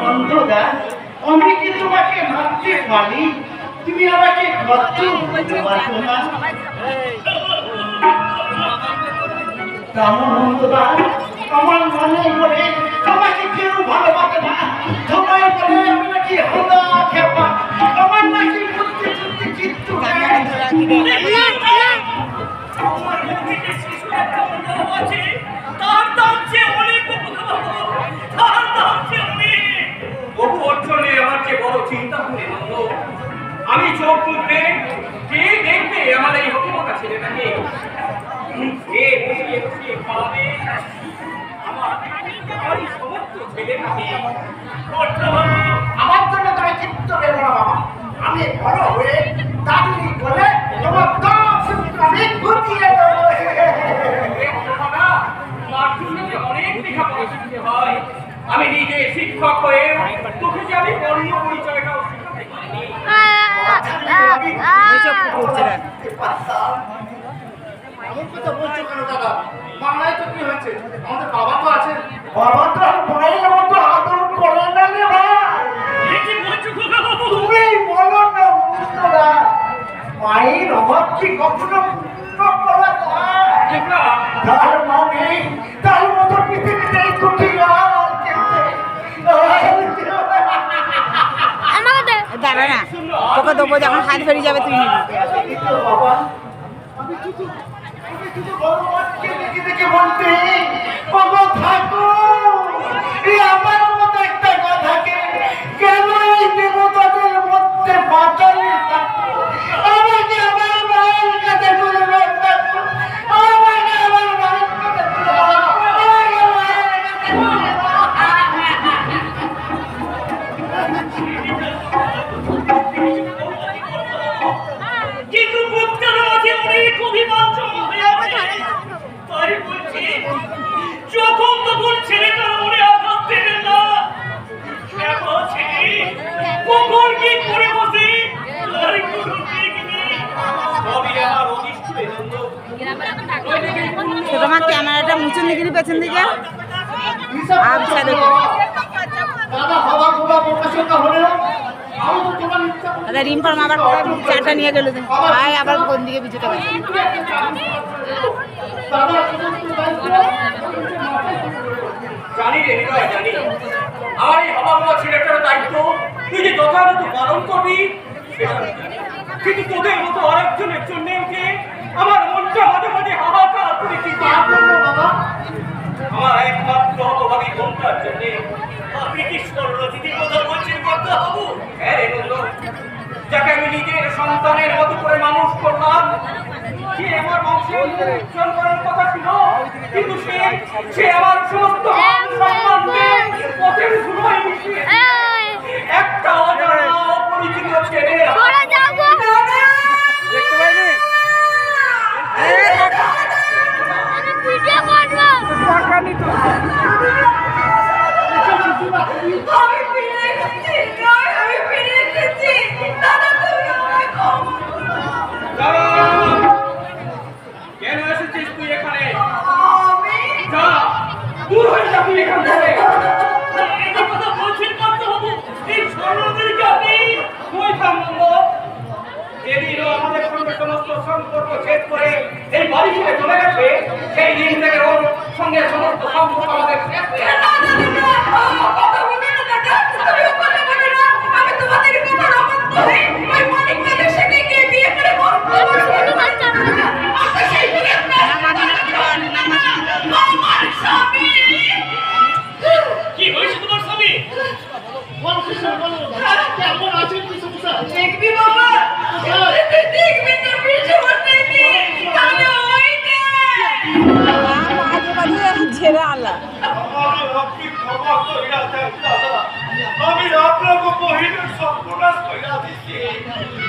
নন্দদা, আমি কি তোমাকে মারতে পারি? তুমি আমাকে কত ভালোবাসো না? নন্দদা, আমার মনে করে আমাকে কেউ ভালোবাসে না। সবাই বলে আমি নাকি হলো খেপা, আমার নাকি বুদ্ধি বুদ্ধি কিচ্ছু নেই। আমি চোখ খুলবে, কে দেখবে আমার এই হতভাগা ছেলেটাকে? কে বসিয়ে বসিয়ে খাওয়াবে আমার এই সমস্ত ছেলেটাকে? আমার জন্য তুমি চিত্ত দেবো না বাবা। আমি বড় হয়ে দাদুরি বলে তোমার আমি ঘুরিয়ে দেবো। অনেক লেখাপড়া শিখতে হয়। আমি নিজে শিক্ষক হয়ে তোকে যে আমি বর্ণ পরিচয়টাও শিখাতে পারিনি। এমন কথা বলছো কেন দাদা? বাংলায় তো কি হয়েছে? আমাদের বাবা তো আছে। বাবা তো মায়ের মতো আদর করে না রে ভাই। তুমি বলো না মুক্তদা, মায়ের অভাব কি কখনো পূর্ণ করা যায়? তার মানে তার মতো পৃথিবীতে এই দুটি আর কেউ নেই। দাঁড়া না, তোকে দেবো যখন হাত ধরে যাবে তুই নিবি। বাবা, আমি কিছু ভগবানকে দেখে দেখে বলতে বাবা থাকো। এই আমার মতো একটা কথাকে কেন এই দেবতাদের মধ্যে বাঁচালি থাকো? আমাকে আমার মায়ের কাছে তুলবেন থাকো, আমাকে আমার মায়ের কাছে কিন্তু প্রত্যেক মাঝে অনেক অভিমান জমা হয়ে আছে। তাই বলছি, যখন তখন ছেলেটার মনে আঘাত দেবেন না। এখন ছেলে কখন কি করে বসে তার কোনো ঠিক নেই। সবই আমার অনিষ্টে জন্য। তোমার ক্যামেরাটা মুচুন দিকে পেছন দিকে আচ্ছা দেখো দাদা হওয়া হওয়া প্রকাশটা হলেও আমি তো তোমার ইচ্ছা দাদা রিম্পার মা আবার চাটা নিয়ে গেল ভাই আবার কোন দিকে বিজুটা গেছে দাদা সমস্ত দায়িত্ব জানি রে হৃদয়, জানি আমার এই হওয়া ছেলেটার দায়িত্ব তুই যে যথাযথ পালন করবি সেটা আমি জানি। কিন্তু তোদের মতো আরেকজনের জন্য ওকে আমার মনটা মাঝে মাঝে হাহাকার করে কি বাবা আমার একমাত্র হতভাগী বোনটার জন্য আপনি কি সরলতির কথা বলছেন করতে হবো? হ্যাঁ রে নন্দ, যাকে আমি নিজের সন্তানের মতো করে মানুষ করলাম, সে আমার বংশে উজ্জ্বল করার কথা ছিল, কিন্তু সে আমার সমস্ত সম্মানকে পথের ধুলোয় মিশিয়ে একটা অজানা অপরিচিত ছেলে দেখতে পাইনি টাকা নিত কেন এসেছিস তুই এখানে? যা দূর হয়ে যা তুই এখান থেকে। এই কথা বলছেন করতে হবে এই সর্বদেরকে আপনি কই থামবো? যেদিনও আমাদের সঙ্গে সমস্ত সম্পর্ক ছেদ করে এই বাড়ি ছেড়ে চলে গেছে, সেই দিন থেকে ওর সঙ্গে সমস্ত সম্পর্ক আমাদের শেষ হয়ে গেছে। কি হয়েছে তোমার স্বামী? কেমন আছেন কি সমস্যা? দেখবি বাবা, দেখবি তোর পিছু করতে নি তাহলে ওই দে মাঝে মাঝে ছেড়ে আলা আপনি ক্ষমা কইরা দেন দাদা, আমি আপনাকে বহিনের সর্বনাশ কইরা দিচ্ছি,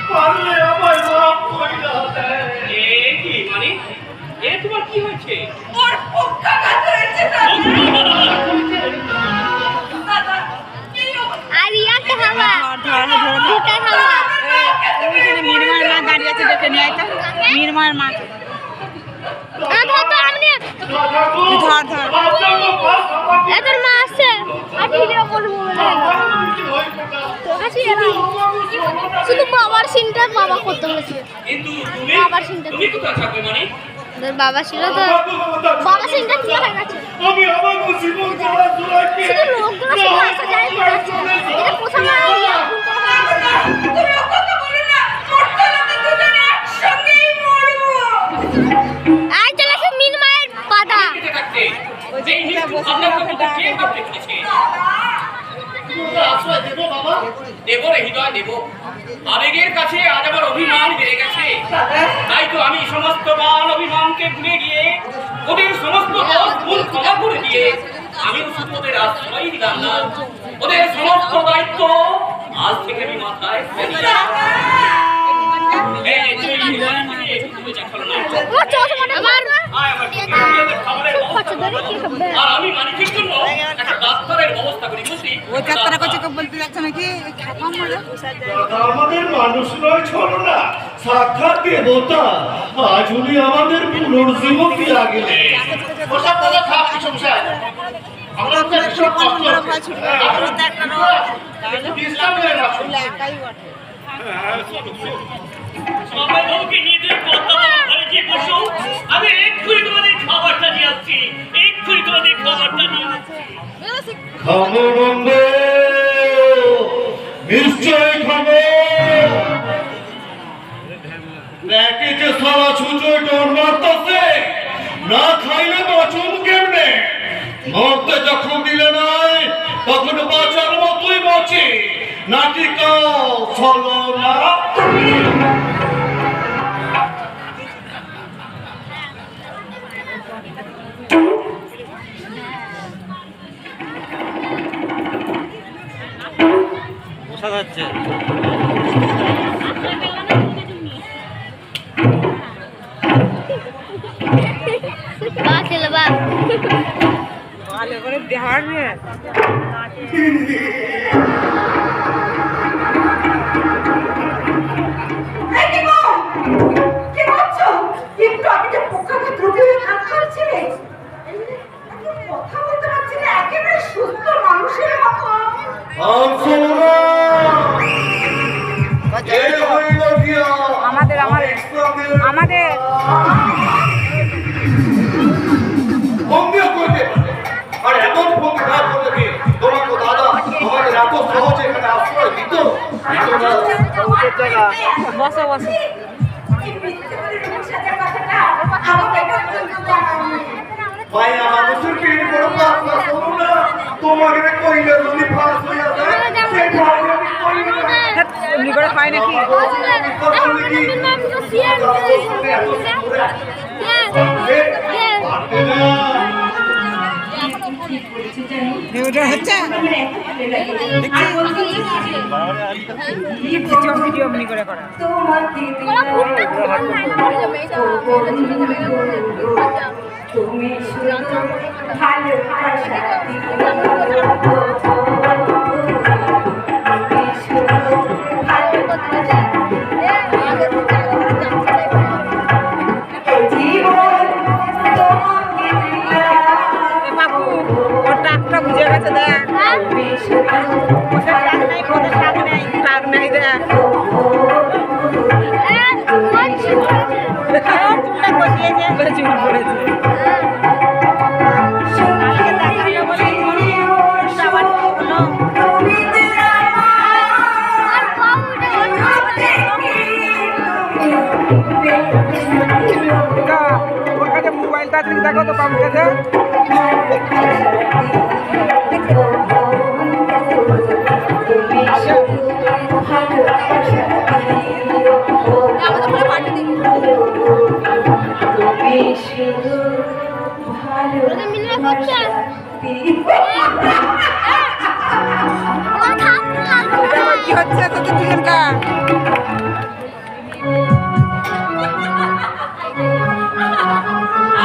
পারলে আমায় মাফ কইরা দেন। কি মানে এ তোমার কি হয়েছে? ওর পক্ষাঘাত হয়েছে দাদা। আরিয়াকে হাওয়া ধর দুটা হাওয়া ওইখানে মিরমার মা দাঁড়িয়ে আছে দেখে নিয়ে আইতা মিরমার মা ধর ধর আপনাকে মাফ এদের মা আছে আর ভিডিও করবো বলে গেছে। কিন্তু তুমি বাবার চিন্তা তুমি কোথায় থাকবে মানে? তোর বাবা ছিল তো বাবা চিন্তা কি হয়ে গেছে? আমি আমার জীবন চলাচলকে শুধু লোকগুলো শুধু আসা যায় বেড়াচ্ছে। এটা কোথাও না তুমি ও কথা বলো না, মরতে হলে তো দুজনে একসঙ্গেই মরবো। আই চলে সে মিন মায়ের পাদা। বেঁচে থাকতে এই মৃত্যু আপনার মধ্যে কে ভাবতে পেরেছে? তোমরা আশ্রয় দেবো বাবা। দেব রে হৃদয় দেব। আবেগের কাছে আজ আমার অভিমান বেড়ে গেছে। তাই তো আমি সমস্ত মান অভিমানকে ভুলে গিয়ে ওদের সমস্ত দোষ ভুল ক্ষমা করে দিয়ে আমি শুধু ওদের আশ্রয় দিলাম না, ওদের সমস্ত দায়িত্ব আজ থেকে আমি মাথায় তুলে নিলাম। এই তুই তুমি দেখালো না। ও চোখ মনে আমার আয় আমার খাবারের ব্যবস্থা করো। আর আমি মানিকের জন্য একটা ডাক্তারের ব্যবস্থা করি বুঝলি? ওই যাত্রা করছে কেউ বলতে যাচ্ছে নাকি খাপা মারা দাদা আমাদের মানুষ নয় ছড়ো না, সাক্ষাৎ দেবতা। আজ উনি আমাদের পুনর্জীবন দিয়ে গেলে ওসব কথা থাক সংসার। আমরা তো সব কষ্ট করছি। একটু বিশ্রাম নিয়ে না। একাই বটে সবাই বাবুকে নিয়ে তুমি কথা ঘরে গিয়ে বসো। আমি এক্ষুনি তোমাদের খাবারটা নিয়ে আসছি, এক্ষুনি তোমাদের খাবারটা নিয়ে আসছি। খাবো বন্ধ, নিশ্চয় খাবো। দেখে যে সারা ছুঁচোয় ডর মারতেছে, না খাইলে বাঁচুন কেমনে? মরতে যখন দিলে নাই তখন বাঁচার মতোই বাঁচে, নাকি কাও চলো না। বোঝা যাচ্ছে বা ছেলে বা ভালো করে দেওয়ার নিয়ে এই কি গো? কি করছো? একটু আগে যে পক্ষাঘাত রোগী হয়ে কাজ করছিলে, কথা বলতে পারছি না, একেবারে সুস্থ মানুষের মতো। আমাদের আমাদের বন্দিও করতে পারে। আর এমন বন্দি না করলে কি তোমার তো দাদা আমাদের এত সহজে এখানে আশ্রয় দিত? বসো বসো এই মিথ্যে করে রোগীর সাথে কথাটা আমাকে পর্যন্ত জানাওনি। মায়া মানুষের পেট বড় পাতলা, শোনো না, তোমাকে কইলে যদি ফাঁস হইয়া যায় সেই ভয় আমি করি না। এমনি করে খায় নাকি ওটা হচ্ছে ভিডিও এমনি করে করা তুমি শুধু ভালোবাসা দিও, তুমি শুধু ভালোবাসা জীবন তোমাকে দিলাম, বাবু ওর ডাকটা বুঝে গেছে দেখ তুমি শুধু ওদের ডাক নাই কোনো ডাক নাই দেখ চুলটা বসিয়েছে বলে চুল পড়েছে কালকে দেখাবে বলে আবার কোনো তুমি দিলাম ওর কাছে মোবাইলটা আছে দেখো তো বাবুর কাছে এটা আবার কি হচ্ছে তোদের দুজনকার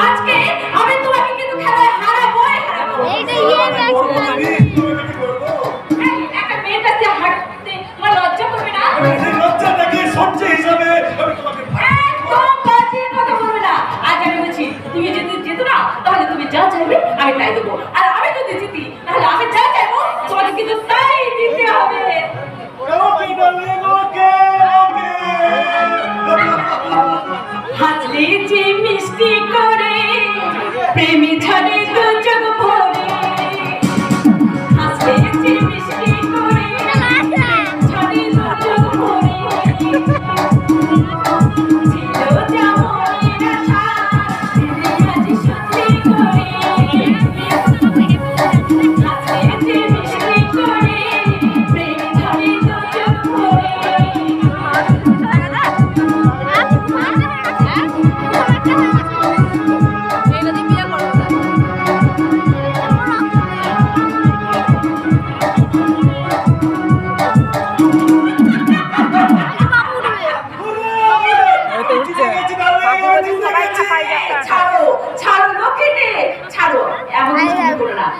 আজকে আমি তোমাকে কিন্তু খেলায় হারাবোই হারাবো। একটা মেয়ের কাছে হাঁটতে তোমার লজ্জা করবে না? লজ্জাটাকে সহ্য হিসাবে আমি তোমাকে একদম বাজে কথা বলবে না। আজ আমি বলছি তুমি যদি যেত না তাহলে তুমি যা চাইবে আমি তাই দেবো, আর আমি যদি জিতি তাহলে আমি যা চাইবো তোমাকে কিন্তু তাই দিতে হবে।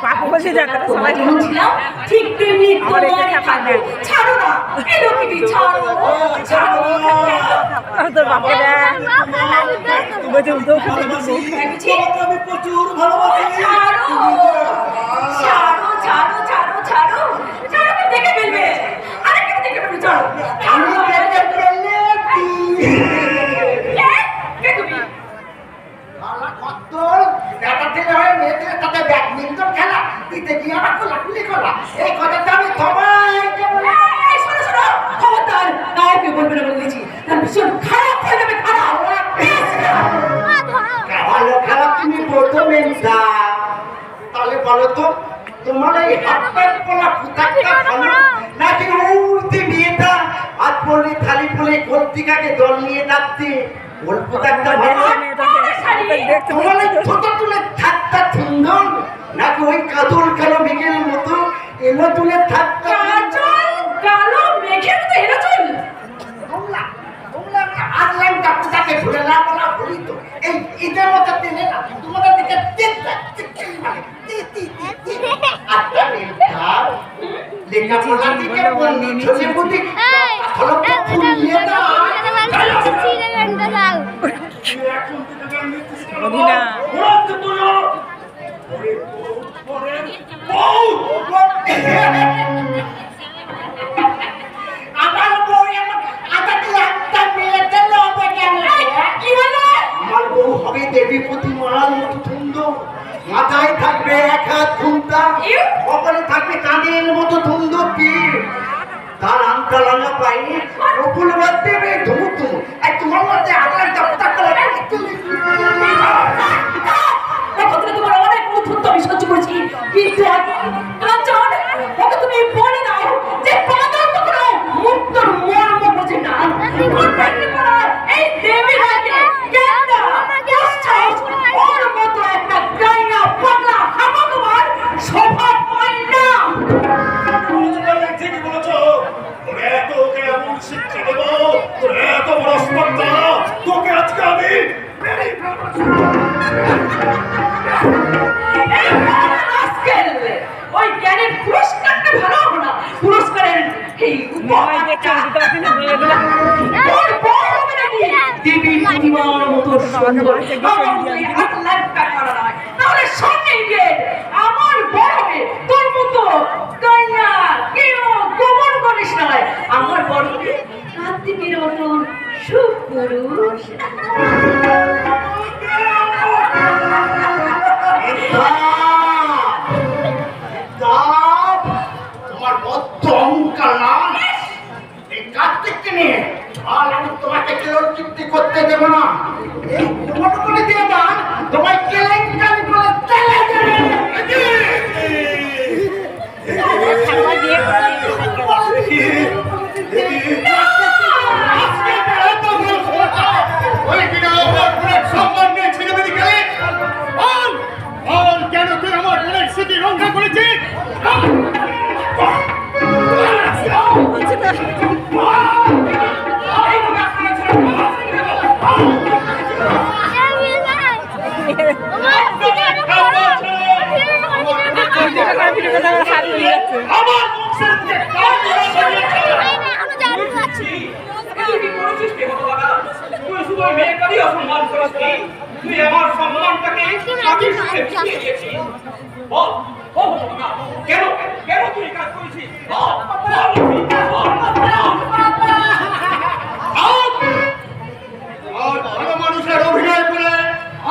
পাপু বসে যাচ্ছে না, সবাই যেমন ছিলাম ঠিক তেমনি আমার এখানে তোমারই থাকবো। ছাড়ো না এই লক্ষ্মীটি, ছাড়ো ছাড়ো। তোর বাপকে দেখ তুই বলছে উঠেও খেতে দিবি। দেখেছি? আমি প্রচুর ভালোবাসি। ছাড়ো ছাড়ো ছাড়ো ছাড়ো ছাড়ো ছাড়ো, কেউ দেখে ফেলবে, আরে কেউ দেখে ফেলবে, ছাড়ো। আমি দেখে ফেললে কে তুমি? আল্লাহ কত্তল এটা থেকে হয় মেয়েদের সাথে ব্যাডমিন্টন খেলা দিতে গিয়ে আবার কোলাকুলি করা এই কথাটা আমি তোমায় বলে এই, শোনো শোনো, খবরদার তাও কেউ বলবে না বলে দিয়েছি, তার ভীষণ খারাপ হয়ে যাবে, খারাপ। ভালো খেলা তুমি প্রথমে দাও তাহলে বলো তো তোমার এই হাত প্যান্ট পরা পুতাকটা ভালো নাকি উল্টে বিয়েটা হাত পড়লে থালি পড়লে কর্তিকাকে দল নিয়ে যাচ্ছে ওর পুতাকটা ভালো তোমার এই ছোট তুলে থাকতা সুন্দর নাকি ওই কাজল কালো মেঘের মতো এলো তুলে থাকতা কাজল কালো মেঘের মতো এলো চল। তোমরা তোমরা আজলামটা পুতাকে ভুলে না বলা ভুলি তো এই ঈদের মতো দিনে না তোমাদের দিকে মানে আচ্ছা মেঘার লেখাপড়ার দিকে বন্দি ছোটে বুদ্ধি হলো ফুলিয়ে দাও মদিনা আমার বউ আমাকে একটা মেয়েতে লবে কেন কি হলো? আমার বউ হবে দেবী প্রতিমার মতো সুন্দর মাথায় থাকবে এক হাত ঘুমটা কপালে থাকবে কানের মতো সুন্দর তীর তার আংটা লাঙ্গা পাইনি রকুল বাদ দেবে ধুমুক ধুমুক আর তোমার মধ্যে আগার চাপটা করে এখন তোমার অনেক উদ্ধত আমি সহ্য করছি, কিন্তু কাঞ্চন ওকে তুমি বলে দাও যে পাগল তো কোনো মুক্তর মর্ম বোঝে না। এই দেবী রাজে গেন্দা ওর মতো একটা গাইনা পাগলা হামা তোমার স্বভাব পাই না। ঠিকই বলেছো, তোরে এত ওকে এমন শিক্ষা দেবো, তোরে এত বড় স্পর্ধা, তোকে আজকে আমি মেরেই ফেলবো। ওই জ্ঞানের পুরস্কারটা ভালো হবে না, পুরস্কারের এই মনে দেখে উঠতে পারছি না দিয়ে দিলাম। বড় বড় হবে নাকি দেবী প্রতিমার মতো সুন্দর হাত লাগটা করা নয়, তাহলে সামনে গিয়ে আমার বড় হবে তোর মতো কন্যা কেউ গোবর করিস নয়, আমার বড় হবে কার্তিকের মতন সুপুরুষ। তোমার মধ্য অহংকার না এই কার্তিককে নিয়ে আর আমি তোমাকে কেলেঙ্কারি করতে দেবো না এই তোমার করে দিয়ে না তোমায় কেলেঙ্কারি করে তেলে দেবে কেন তুই আমার বোনের স্মৃতি রক্ষা করেছিস আমার বংশের যে তুই করেছিস কে হতভাগা? তুই শুধু ওই মেয়েটারই অসম্মান করেছিস। তুই আমার সম্মানটাকে সাথে সাথে মিশিয়ে দিয়েছিস। বল, ও হতভাগা, কেন কেন তুই এই কাজ করেছিস? বল, বল, আর ভালো মানুষের অভিনয় করে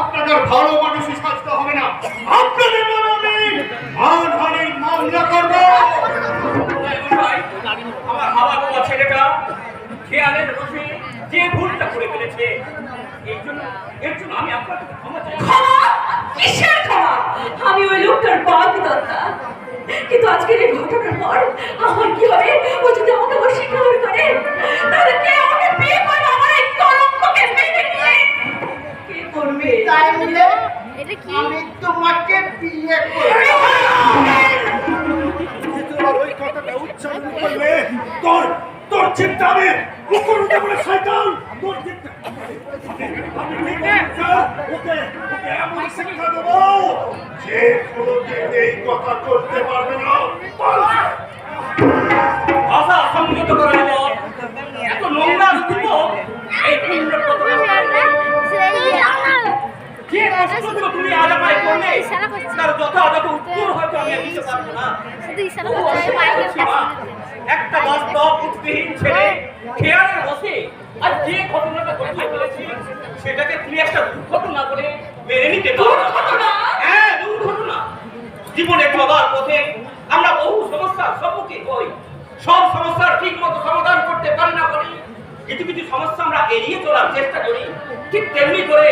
আপনাদের ভালো মানুষই সাজতে হবে না আপনাদের মনে মানহানির মামলা করবো আমার হাওয়া বাবা ছেলেটা খেয়ালের বসে যে ভুলটা করে ফেলেছে, এর জন্য আমি আপনাকে ক্ষমা চাই। ক্ষমা? কিসের ক্ষমা? আমি ওই লোকটার বাদী দত্তা, কিন্তু আজকের এই ঘটনার পর আমার কি হবে? ও যদি আমাকে অস্বীকার করে তাহলে কে আমাকে বিয়ে করবে? আমার এই কলঙ্ককে মেনে নিয়ে কে করবে? তাইলে এটা কি আমি তোমাকে বিয়ে করব ওই কথাটা উচ্চারণ করলে তোর তোর চিন্তা আমি কুকুর উঠে বলে শয়তান তোর চিন্তা ওকে ওকে ওকে এমন শিক্ষা দেবো যে কোনোদিন এই কথা করতে পারবে না। ভাষা সংযত করে বল, এত নোংরা রূপ এই পূর্ণ যে প্রশ্নগুলো তুমি আজ আমায় করলে তার যথাযথ উত্তর হয়তো আমি দিতে পারবো না। একটা বাস্তব বুদ্ধিহীন ছেলে খেয়ালে বসে আর যে ঘটনাটা ঘটিয়ে ফেলেছি সেটাকে তুমি একটা দুর্ঘটনা বলে মেনে নিতে পারো না। হ্যাঁ, দুর্ঘটনা। জীবনে চলার পথে আমরা বহু সমস্যার সম্মুখীন হই, সব সমস্যার ঠিক মতো সমাধান করতে পারি না বলি কিছু কিছু সমস্যা আমরা এড়িয়ে চলার চেষ্টা করি। ঠিক তেমনি করে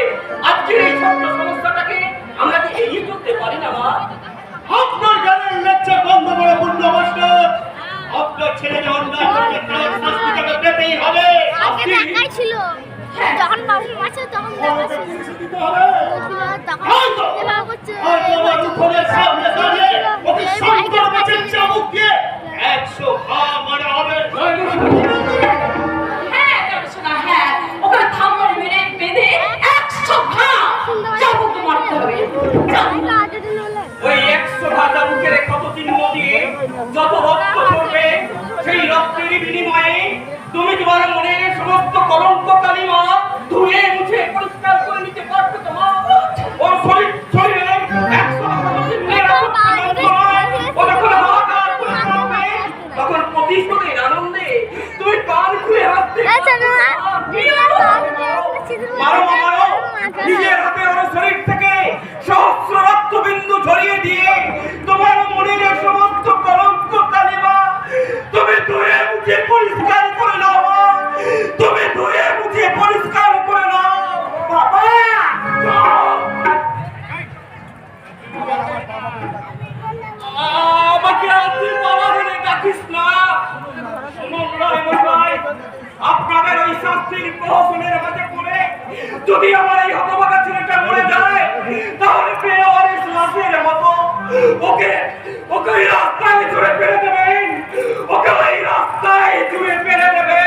আজকের এই ছোট্ট সমস্যাটাকে আমরা কি এড়িয়ে চলতে পারি না মা? আপনার জ্ঞানের লেকচার বন্ধ করে পূর্ণ অবস্থায় আপনার ছেলে যে অন্যায় করবে তার শাস্তি তাকে পেতেই হবে। ছিল যখন বাবুর মাছে তখন দিতে হবে। তোমার উপরের সামনে দাঁড়িয়ে ওকে শঙ্কর মাছের চাবুক দিয়ে 100 ঘা মারা হবে। হ্যাঁ শোনা, হ্যাঁ ওকে থামড় মেরে বেঁধে 100 ঘা চাবুক মারতে হবে। ওই 100 ঘা চাবুকের কত চিহ্ন দিয়ে যত রক্ত ঝরবে সেই রক্তের বিনিময়ে তুমি তোমার মনের সমস্ত কলঙ্ক কালিমা ধুয়ে মুছে পরিষ্কার করে নিতে পারবে। তোমার ওর শরীরে 100 তখন প্রতিশোধের আনন্দে তুমি প্রাণ খুলে হাসতে মারো মারো, নিজের হাতে ওর শরীর থেকে সহস্র রক্তবিন্দু ঝরিয়ে দিয়ে তোমার মনের সমস্ত কলঙ্ক কালিমা তুমি ধুয়ে মুছে পরিষ্কার করে নাও। তুমি ধুয়ে মুছে পরিষ্কার করে নাও। বাবা আমাকে আপনি বাবা বলে ডাকিস না। শুনুন রায়মশাই, আপনাদের ওই শাস্তির প্রহসনের মাঝে পড়ে যদি আমার এই হতভাগা ছেলেটা মরে যায় তাহলে বেওয়ারিশ লাশের মতো ওকে ওকে ওই রাস্তায় ছুঁড়ে ফেলে দেবেন। ওকে ওই রাস্তায় ছুঁড়ে ফেলে দেবেন।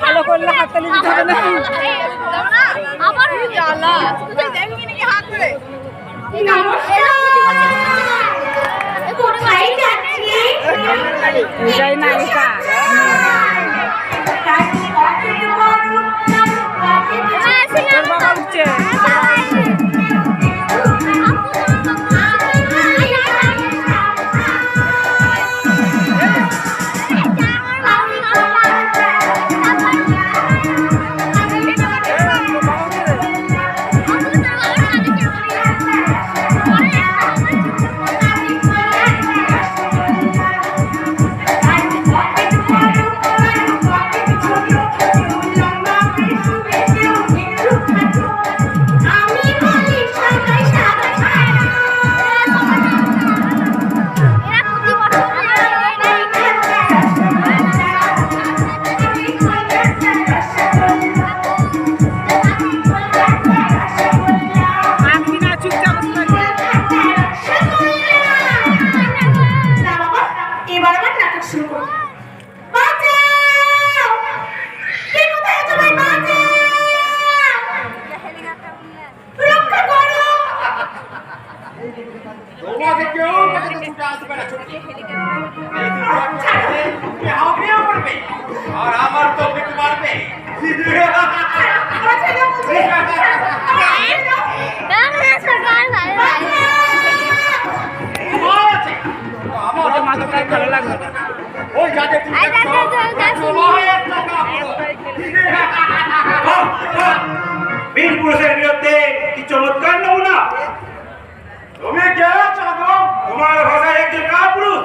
ভালো করলে হাততালি দিতে হবে না। আমার জ্বালা তুই দেখবি নাকি হাত ধরে কোথায় যাচ্ছি? এটাই নায়িকা। তোর বাবা উঠছে। I'm আর আমার তো পেতে পারবে আমার ছেলে বলছে, ওটা মাথাটাই ভালো লাগলো না। ওই যাতে তুমি বীর পুরুষের বিরুদ্ধে কি চমৎকার নমুনা। তুমি কে চাঁদো? তোমার ভাষায় একজন কাপুরুষ,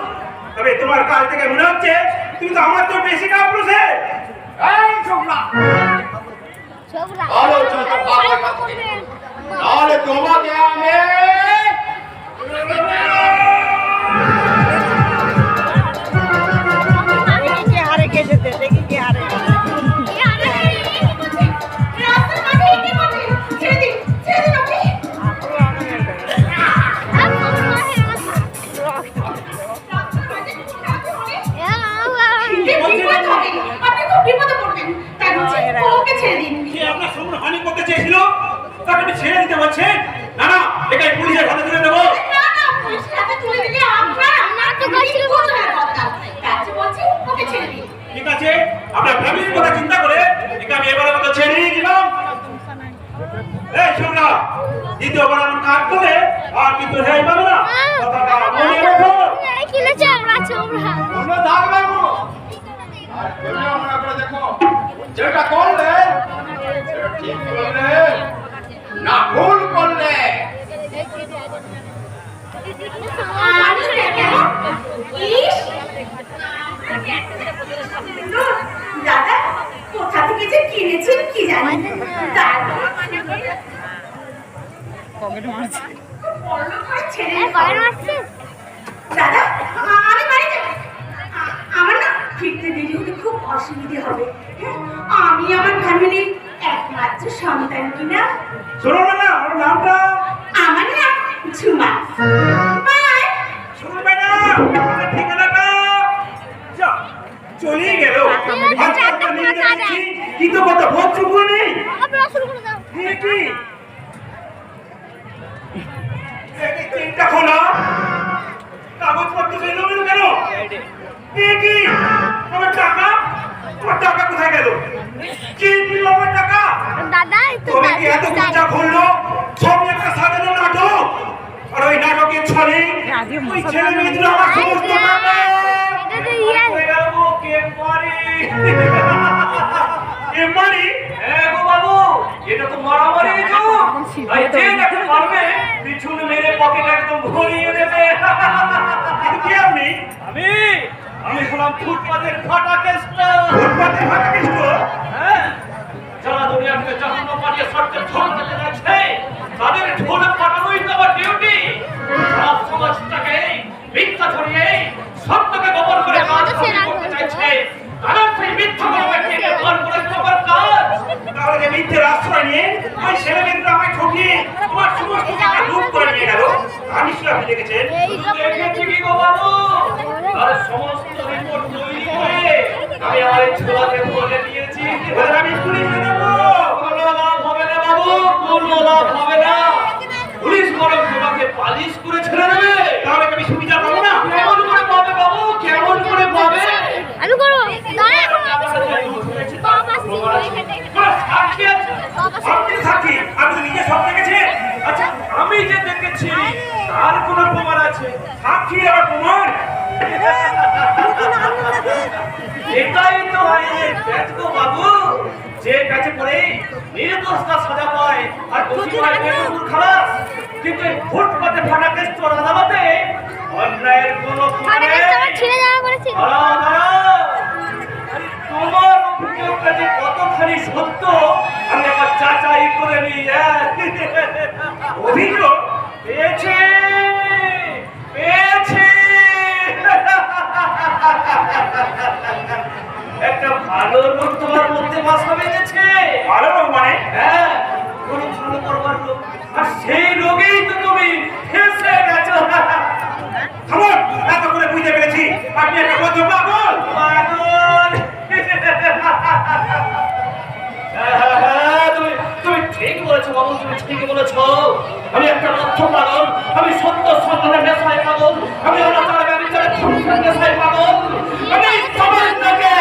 তবে তোমার কাজ থেকে মনে হচ্ছে তুমি তো আমার তো বেশি কাপুরুষে। এই ছোকরা, তাহলে তোমাকে আমি দেখি কে হারে কে যেতে, দেখি কে হারে। রাস্তার মাঝে এঁকে বসে, ছেড়ে দিন আপনি। আপনি খুব বিপদে পড়বেন, তাই বলছি ওকে ছেড়ে দিন। যে আপনার সম্পূর্ণ হানি করতে চেয়েছিল তাকে আপনি ছেড়ে দিতে বলছেন? না না, এটাই পুলিশের হাতে তুলে দেবো। না না, পুলিশের হাতে তুলে দিলে আপনার বলছি ওকে ছেড়ে দিন। ঠিক আছে, আপনার ফ্যামিলির কথা চিন্তা করে একে আমি এবারের মতো ছেড়ে দিলাম। এই শোনা, দ্বিতীয়বার এমন কাজ করে আর কিন্তু হেই পাবে না, কথাটা মনে রেখো। তোমরা থাকবে না। আর তোমরা মনে করে দেখো, যেটা করলে সেটা ঠিক করলে না ভুল করলে। আমি দেখো, ইস দাদা কোথা থেকে যে কিনেছেন কি জানি, তারপর পকেটে মারছে। বড় করে ছেড়ে দাদা আমি বাড়ি যাব। আমার না ফিরতে দেরি হতে খুব অসুবিধে হবে। হ্যাঁ, আমি আমার ফ্যামিলির একমাত্র সন্তান কিনা। শোনো না, আমার নামটা আমার নাম ঝুমা। বাই। শুনবে না, আমার ঠিকানাটা যা চলেই গেল। আজকালটা নিয়ে যাচ্ছি, কিন্তু কথা ভোগ নেই। কি এই তিনটা খোলা কাগজপত্র এলোমেলো কেন? কি আমার টাকা কোথায় গেল? কি দিল আমার টাকা? তুমি কি এত খরচা করলো? সবই একটা সাধারণ নাটক, আর ওই নাটকের ছলে ওই ছেলে মেয়েদের আমার সমস্ত টাকা হয়ে গেল গো কেমবারি। কেমবারি? হ্যাঁ গো বাবু, এটা তো মারামারি যুগ। আর যে যাকে পারবে পিছনে মেরে পকেট একদম ভরিয়ে দেবে। কিন্তু কে আপনি? আমি হলাম ফুটপাতের ফাটা কেষ্ট। ফুটপাতের ফাটা কেষ্ট? হ্যাঁ, যারা দুনিয়াকে জাহান্ন পাঠিয়ে সরকে ঝড়াতে যাচ্ছে তাদের ঢোল ফাটানোই তো আমার ডিউটি। সব সমাজটাকে মিথ্যা ছড়িয়ে সত্যকে গোপন করে কাজ করতে চাইছে, তারা সেই মিথ্যা গল্পকে ব্যবহার করে তোমার কাজ। তাহলে যে মিথ্যের আশ্রয় নিয়ে ওই ছেলে মেয়েরা আমায় ঠকিয়ে তোমার সমস্ত টাকা লুট করে নিয়ে গেল, তা নিশ্চয়ই আপনি দেখেছেন। দেখেছি কি গো বাবু, আর সমস্ত রিপোর্ট তৈরি করে আমি আমার এই ছোলাকে বলে দিয়েছি। এবার আমি পুলিশ দেবো। কোনো লাভ হবে না বাবু, কোনো লাভ হবে না। পুলিশ বরং তোমাকে পালিশ করে ছেড়ে দেবে। তাহলে আমি সুবিধা পাবো না? কেমন করে পাবে বাবু, কেমন করে পাবে? আমি করবো সাক্ষী আছে? আপনি সাক্ষী? আমি তো নিজে সব দেখেছি। আচ্ছা, আমি যে দেখেছি তার কোনো প্রমাণ আছে? সাক্ষী আর প্রমাণ এটাই তো আইনের ব্যাচ গো বাবু। যে ব্যাচে পড়ে নির্দোষটা সাজা পায় আর দোষী হয় বেকসুর খালাস। কিন্তু এই ফুটপাতে ফাটা কেস তোর আদালতে অন্যায়ের কোনো প্রমাণ নেই। দাঁড়াও, দাঁড়াও। তোমার অভিযোগটা যে কতখানি সত্য আমি একবার যাচাই করে নিই। অভিযোগ পেয়েছি, পেয়েছি। একটা ভালো লোক তোমার মধ্যে বাসা বেঁধেছে। ভালো লোক মানে? হ্যাঁ, কোনো ভালো করবার লোক। আর সেই লোকেই তো তুমি ফেঁসে গেছো। থামুন, এত করে বুঝতে পেরেছি আপনি একটা বদ্ধ পাগল। পাগল? তুমি ঠিক বলেছো বাবু, তুমি ঠিকই বলেছো। আমি একটা লক্ষ পাগল, আমি সত্য সন্ধানের নেশায় পাগল, আমি অনাচার ব্যবচারের ধ্বংসের নেশায় পাগল, আমি সমাজটাকে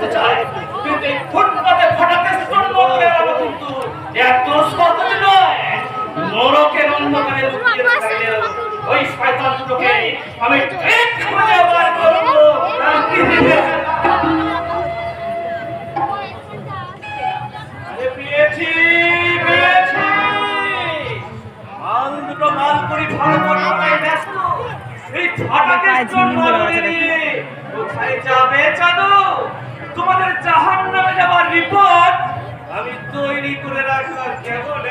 করতে চায়, কিন্তু এই ফুটপাতে ফাটাতে জন্য কিন্তু এত সহজ নয়। নরকের অন্ধকারে লুকিয়ে থাকলেও ওই শয়তান দুটোকে আমি ঠিক খুঁজে বার করবো। পেয়েছি পেয়েছি, মাল দুটো মাল করি ভালো করে ব্যস্ত। এই ফাটাকে জন্য কোথায় যাবে জানো? তোমাদের জাহান্নামে যাবার রিপোর্ট আমি তৈরি করে রাখলাম। কেমন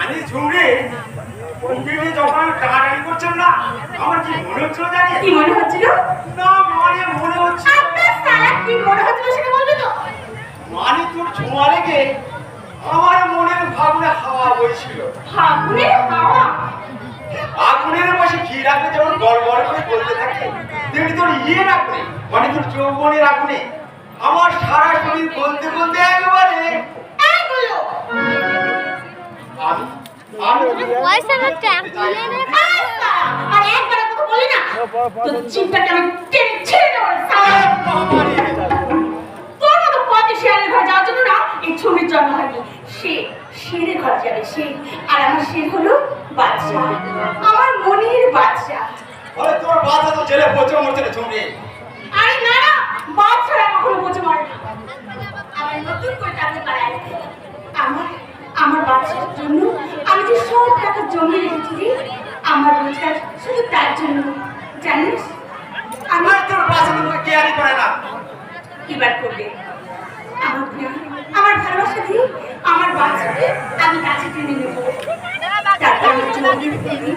আমি ঝুমরে পন্ডিত যখন টাকাটাকি করছেন না, আমার কি মনে হচ্ছিল জানি? কি মনে হচ্ছিল? না মানে মনে হচ্ছে আপনার সারা কি মনে হচ্ছিল সেটা বলবে তো? মানে তোর ছোঁয়া লেগে আমার মনের ভাবনা হাওয়া বইছিল। ফাগুনে হাওয়া? আগুনের পাশে ঘি রাখলে যেমন গড়গড় করে বলতে থাকে, তেমনি তোর ইয়ে রাখলে মানে তোর যৌবনের আগুনে আমার সারা শরীর বলতে বলতে একেবারে এইগুলো আমি আমি পয়সা না ট্যাপ দিলে না আর একবার কথা বলি না তোর চিন্তাটা আমি টেনে ছেড়ে দেবো সারা। তোর মতো পথে শেয়ারের ঘর যাওয়ার জন্য না এই ছবির জন্ম হয়নি। শেরের ঘর যাবে সে, আর আমার শের হলো বাচ্চা, আমার মনের বাচ্চা। বলে তোর বাচ্চা তো জেলে পচে মরছে রে ঝুমরে। আরে না না, বাচ্চারা কখনো বোঝে মরে না। আমার নতুন করে টাকা বাড়ায় আমার বাচ্চার জন্য আমি যে সব টাকা জমিয়ে রেখেছি রে, আমার রোজগার শুধু তার জন্য, জানিস? আমার তোর বাচ্চা তো কেয়ারই করে না। এবার করবে আমার প্রিয়, আমার ভালোবাসা দিয়ে আমার বাচ্চাকে আমি কাছে টেনে নেব। তারপর আমি জমি ফেলি,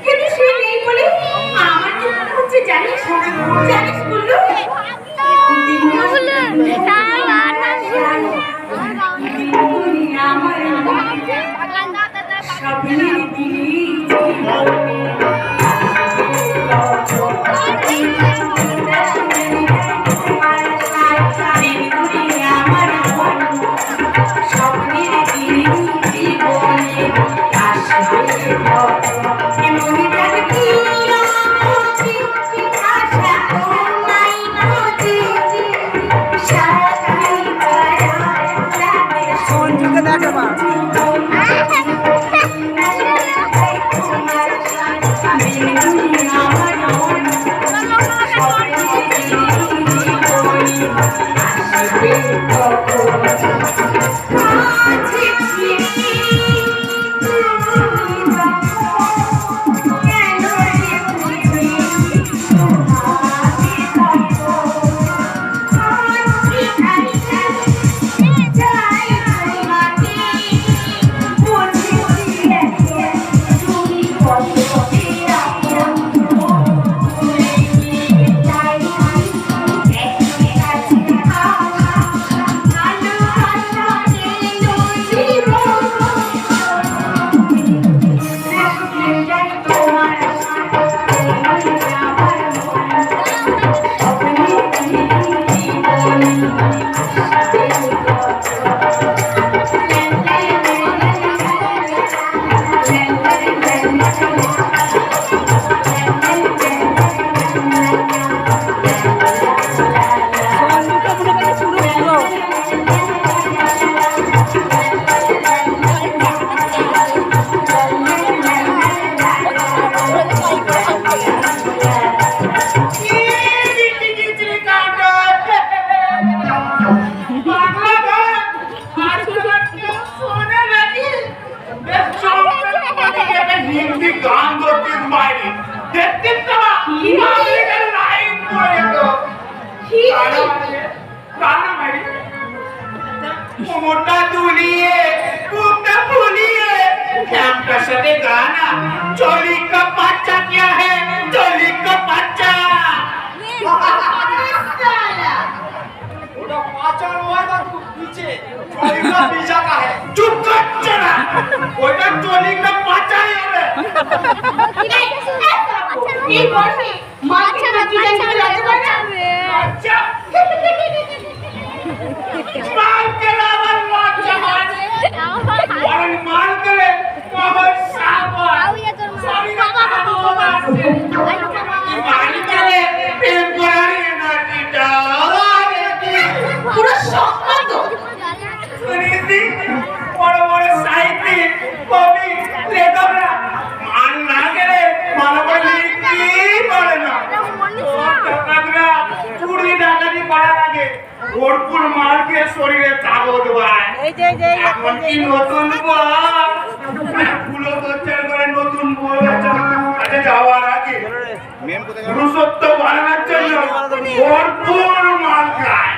কিন্তু সে নেই বলে আমার কি মনে হচ্ছে জানিস? জানিস বললো সঞ্জুকে দেখে মা मोटा दुलिए टूटा फूलिए कैंपस से गाना चोली का बच्चा क्या है चोली का बच्चा ওটা পাচার হয় না পीछे चोली का पीछा का है चुप कर चला ওটা चोली का बच्चाই হবে এই বর্ষে মাকে না কি জানতে লজ্জা করে না? अच्छा माल के लावर लॉज जहाज और माल के ভরপুর মালকে শরীরে তাগত পায়। এই যে এখন কি নতুন বল ফুলো তোর করে নতুন বল কাছে যাওয়ার আগে পুরুষত্ব বাড়ানোর জন্য ভরপুর মাল খায়।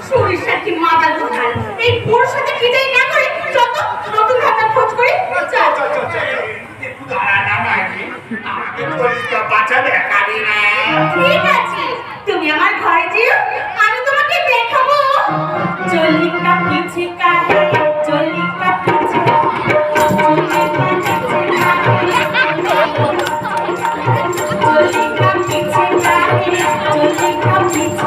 সরিষার কি মাথা কোথায় এই পুরুষ সাথে খিদেই না করে যত নতুন খাতা খোঁজ করি ঠিক আছে তুমি আমার ঘরে যেও আমি তোমাকে দেখাবো চল্লিকা পিছে কাহে চল্লিকা পিছে চল্লিকা পিছে কাহে চল্লিকা পিছে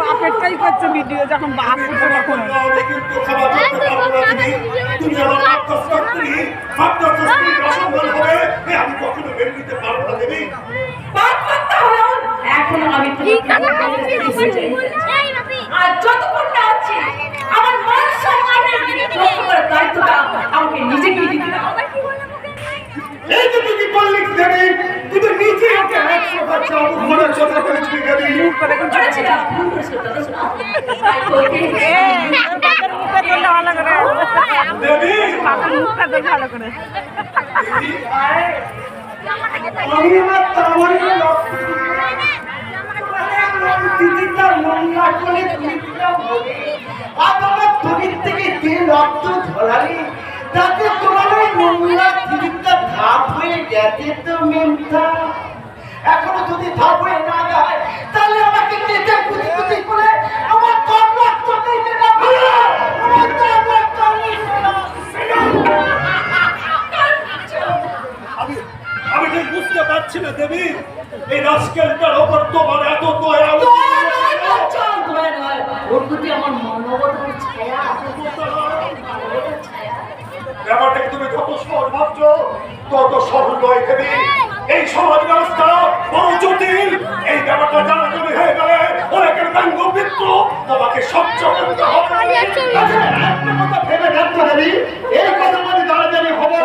বাপেরটাই করছে ভিডিও যখন বাপ উঠে তখন তুমি আমার আমি কখনো মেনে নিতে পারবো না দেবী। এখন আমি আর যতক্ষণ না আছে আমার মান সম্মানের রক্ষা করার দায়িত্বটা আমাকে নিজেকে দিতে হবে। এই যে তুমি বললি দেবী তুমি নিজে ওকে 100 বাচ্চা ঘরে চলে গেছিস দেবী করেছিলাম ভুল করেছিল দাদা শোনা বাপের মুখে ধরলে ভালো করে দেবী বাপের মুখটা ধরলে ভালো করে আমি আমার তামরি লক্ষ্য দিদিটা মন না করে দিদিটা বলে আমার শরীর থেকে যে রক্ত ঝরালি তাতে তোমার ওই নোংরা দিদিটা ধাপ হয়ে গেছে তো মেমটা এখনো যদি ধাপ হয়ে না যায় তাহলে আমাকে কেটে কুচি কুচি করে আমার কম রক্ত দিতে না ভালো আমার কম রক্ত আমি ঠিক বুঝতে পারছি না দেবী এই রাজকেলটার ওপর তোমার এত দয়া ওর প্রতি আমার মানবতার ছায়া ব্যাপারটাকে তুমি যত সহজ ভাবছো তত সহজ নয় দেবী এই সমাজ ব্যবস্থা বড় জটিল এই ব্যাপারটা জানা তুমি হয়ে গেলে অনেকের ব্যঙ্গ মিত্র তোমাকে সহ্য করতে হবে একটা কথা ভেবে দেখতে দেবী এই কথা মানে জানাজানি হবে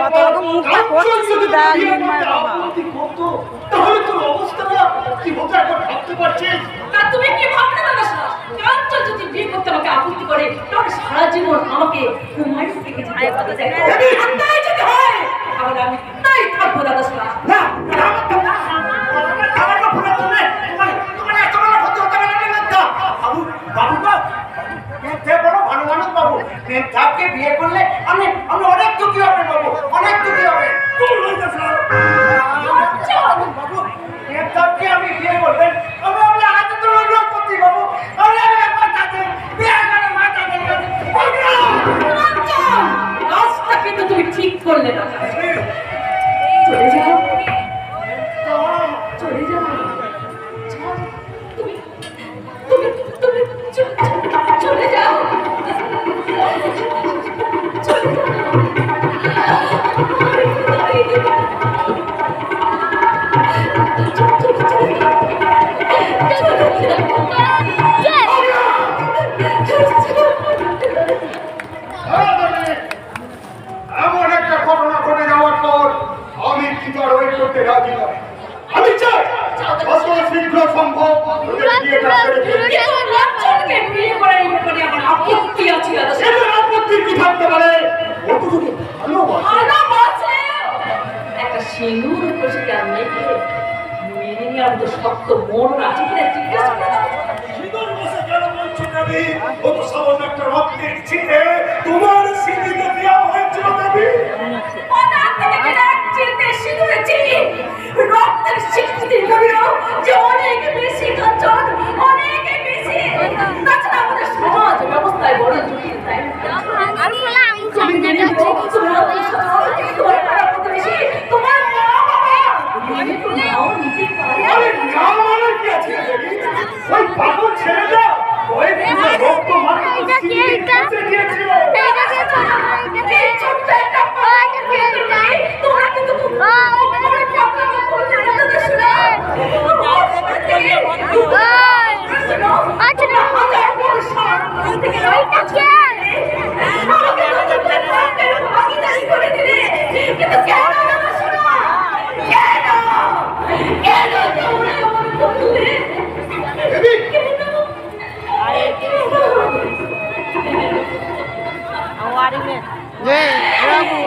তাহলে তোর অবস্থাটা কি হতে এখন ভাবতে পারছিস তা তুমি কি ভাবনা দাদা শোনা কাঞ্চন যদি বিয়ে করতে আমাকে আপত্তি করে তাহলে সারা জীবন আমাকে কুমারী থেকে যেতে হবে তাই যদি হয় তাহলে আমি তাই থাকবো দাদা শোনা না আমার না ভুলে তুমি তোমার এত বড় হতে হতে পারে না বাবু বাবু তো কে বড় ভালো মানুষ বাবু মেমটাকে বিয়ে করলে আমি অনেক দুঃখী হবে বাবু অনেক দুঃখী হবে তুই লইতে স্যার বাবু মেমটাকে আমি বিয়ে করলে আমি আমরা হাতে তো অনুরোধ করতে বাবু আমি একবার তাকে বিয়ে করে মাথা দিয়ে কাজটা কিন্তু তুমি ঠিক করলে না চলে যাও চলে যাও তুমি তুমি তুমি চলে যাও চলে এমন একটা ঘটনা ঘটে যাওয়ার পর আমি কি আর ওয়েট করতে রাজি নয় আমি চাই যত শীঘ্র সম্ভব ওদের বিয়েটা সেরে ফেলতে। কিন্তু রাজ্জাককে বিয়ে করার ব্যাপারে আমার আপত্তি আছে দাদা। সেটার আপত্তি কি থাকতে পারে? ও তো তোকে ভালোবাসে। ভালোবাসে। একটা সিঁদুর বসে মেনে নেওয়ার মতো শক্ত মন আছে কিনা জিজ্ঞেস করে। সিঁদুর বসে কেন বলছো দেবী? ও তো সামান্য একটা রক্তের ছিটে তোমার সিঁদুরে দেওয়া হয়েছিল দেবী। পদার্থ থেকে কেনা চিনতে সিঁদুরে চিনি রক্তের স্বীকৃতি নবীর যে অনেক বেশি কাঞ্চন, অনেক বেশি। তাছাড়া আমাদের সমাজ ব্যবস্থায় বড় জটিল, তাই না? তুমি মেনে নিও, তোমার পাড়া প্রতিবেশী, তোমার মা বাবা মেনে তো নাও নিতে পারে। আরে না মানে কি আছে দেবী? ওই পাগল ছেলেটা ওই পুরো রক্ত মারা সিঁদুরে কাছে দিয়েছিল। এই ছোট্ট একটা পাড়াকে বিয়ে করবে, তোমরা কিন্তু খুব বড় পাগলামি করলে না দাদা শোনা। তোমরা হাজার বড় সামনে থেকে রক্ষা করলে, আমাকে নতুন পাপের ভাগীদারি করে দিলে। কিন্তু কেন দাদা শোনা? কেন? কেন তোমরা এমন করলে?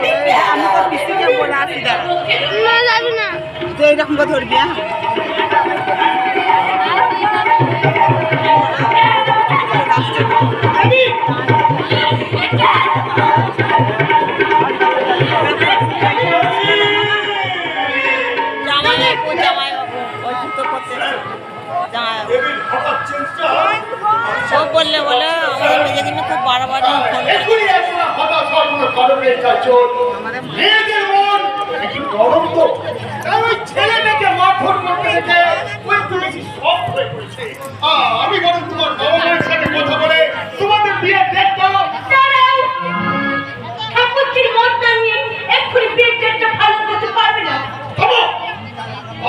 দেবী আমি তো পিসিকে বলে আসি দাঁড়া তুই এইরকম করে ধরবি হ্যাঁ জামাই ওই জুতো করতে জামাই দেবীর হঠাৎ চেঞ্জটা সব বললে বলে আমাদের মেজে কিন্তু খুব বাড়াবাড়ি এখনই একটা হঠাৎ হওয়ার কারণে চাচল মেয়েদের মন একটু নরম তো তাই ওই ছেলেটাকে মারধর করতে দেখে ওই একটু বেশি শখ হয়ে পড়েছে। আমি বরং তোমার বাবা মায়ের সাথে কথা বলে তোমাদের বিয়ের ডেট দাও। দাঁড়াও, ঠাকুরজির মতটা নিয়ে এক্ষুনি বিয়ের ডেটটা ফাইনাল করতে পারবে না। থামো,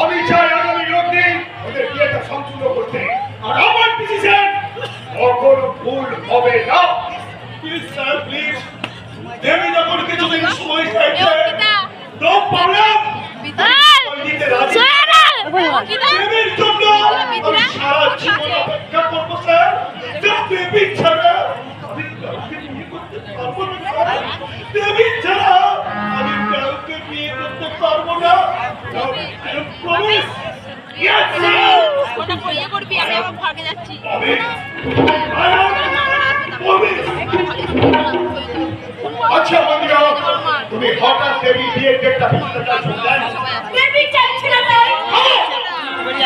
আমি চাই আগামী লগ্নে ওদের বিয়েটা সম্পূর্ণ করতে। আর আমার ডিসিশন কখনো ভুল হবে না। প্লিজ স্যার প্লিজ, দেবী যখন কিছুদিন সময় চাইছে তো পারলাম দিতে রাজি। দেবীর জন্য আমি সারা জীবন অপেক্ষা করবো স্যার। দেবী ছাড়া আমি কাউকে বিয়ে করতে পারবো না স্যার। দেবী ছাড়া আমি কাউকে বিয়ে করতে পারবো না। প্রমিস। Yes sir. আমি প্রমিস। আচ্ছা বন্ধুরা, তুমি হঠাৎ দেবী বিয়ের ডেটটা ফিক্স করতে চাইছো? দেবী চাইছে না তাই? তুমি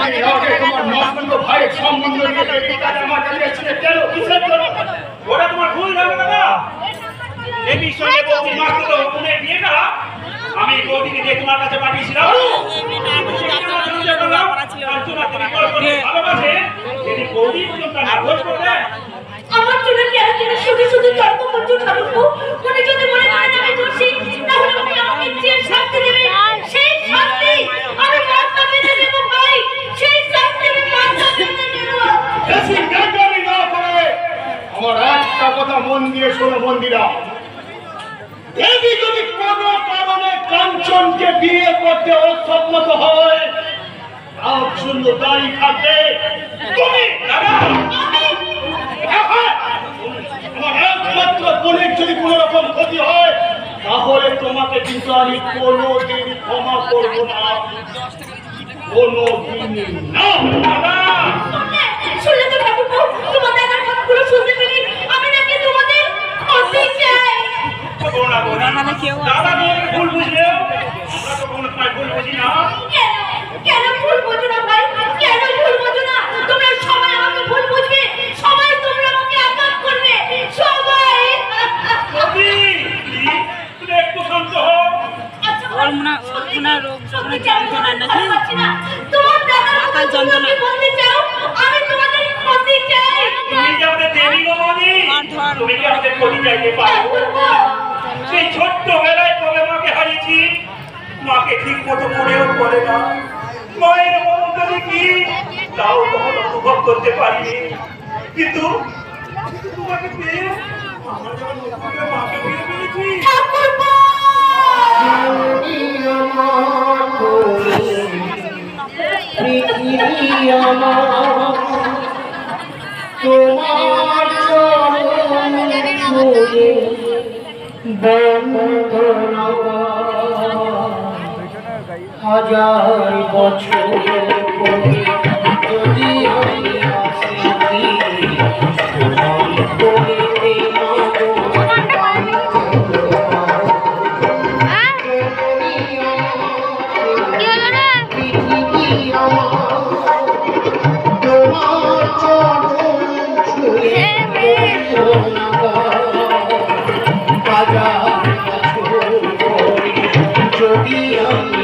আগে তোমার মাসুদ ভাইয়ের সম্বন্ধ নিয়ে দেবী কাছে আমার কাছে এসেছিলে কেন? কিসের জন্য? ওটা তোমার ভুল ধারণা দাদা। দেবীর সঙ্গে বৌদির মাসুদ বোনের বিয়েটা আমি বৌদিকে দিয়ে তোমার কাছে পাঠিয়েছিলাম। ভালোবাসে যদি বৌদি পর্যন্ত নাকচ করবে। আমার জন্য কেন তুমি শুধু শুধু তর্ক করছো ঠাকুরপো? মনে যদি মনে করেন আমি দোষী, তাহলে আপনি আমাকে যে শাস্তি দেবেন সেই শাস্তি আমি মাথা পেতে দেবো ভাই। সেই শাস্তি আমি মাথা পেতে দেবো। বেশি গাঁজামি না করে আমার একটা কথা মন দিয়ে শোনো বন্দিরা। দেবী যদি কোনো কারণে কাঞ্চনকে বিয়ে করতে অসম্মত হয়, তার জন্য দায়ী থাকবে তুমি। আমার একমাত্র বোনের যদি কোনো রকম ক্ষতি হয়, তাহলে তোমাকে কিন্তু আমি কোনোদিন ক্ষমা করবো না, কোনোদিন না। শুনলে তো ঠাকুরপো, তোমার দাদার কথাগুলো শুনতে পেলে আমি নাকি তোমাদের ক্ষতি চাই। মানে কেউ দাদা তোমাকে ভুল বুঝলেও আমরা তো কোনো সময় ভুল বুঝি না। কেন? কেন ভুল বোঝো না ভাই? কেন ভুল বোঝো না? তোমরা সবাই আমাকে ভুল বুঝবে, সবাই তোমরা আমাকে আঘাত করবে, সবাই। বৌদি, তুমি একটু শান্ত হও। আচ্ছা ওর ওনার রোগ সত্যি যন্ত্রণা নাকি ভালো লাগছে না। তোমার দাদার কথা মাথার তোমরা যন্ত্রণা। কি বলতে চাও? আমি তোমাদের ক্ষতি চাই। তুমি যে আমাদের দেবী গো বৌদি, মারধর। তুমি কি আমাদের ক্ষতি চাইতে পারো? ঠাকুরপো, সেই ছোট্ট বেলায় তবে মাকে হারিয়েছি, মাকে ঠিক মতো মনেও পড়ে না। মায়ের মমতা দেখি তাও কখনো অনুভব করতে পারিনি, কিন্তু তোমাকে পেয়ে আমরা যখন নতুন করে মাকে পেয়ে পেয়েছি। ঠাকুরপো। আমার তোমার চরণ ছুঁয়ে বন্দনা হাজার বছর পরে যদি আমি আসি তোমার কোলেতে মাগো পৃথিবী আমার তোমার চরণ ছুঁয়ে বন্দনা হাজার বছর পরে যদি আমি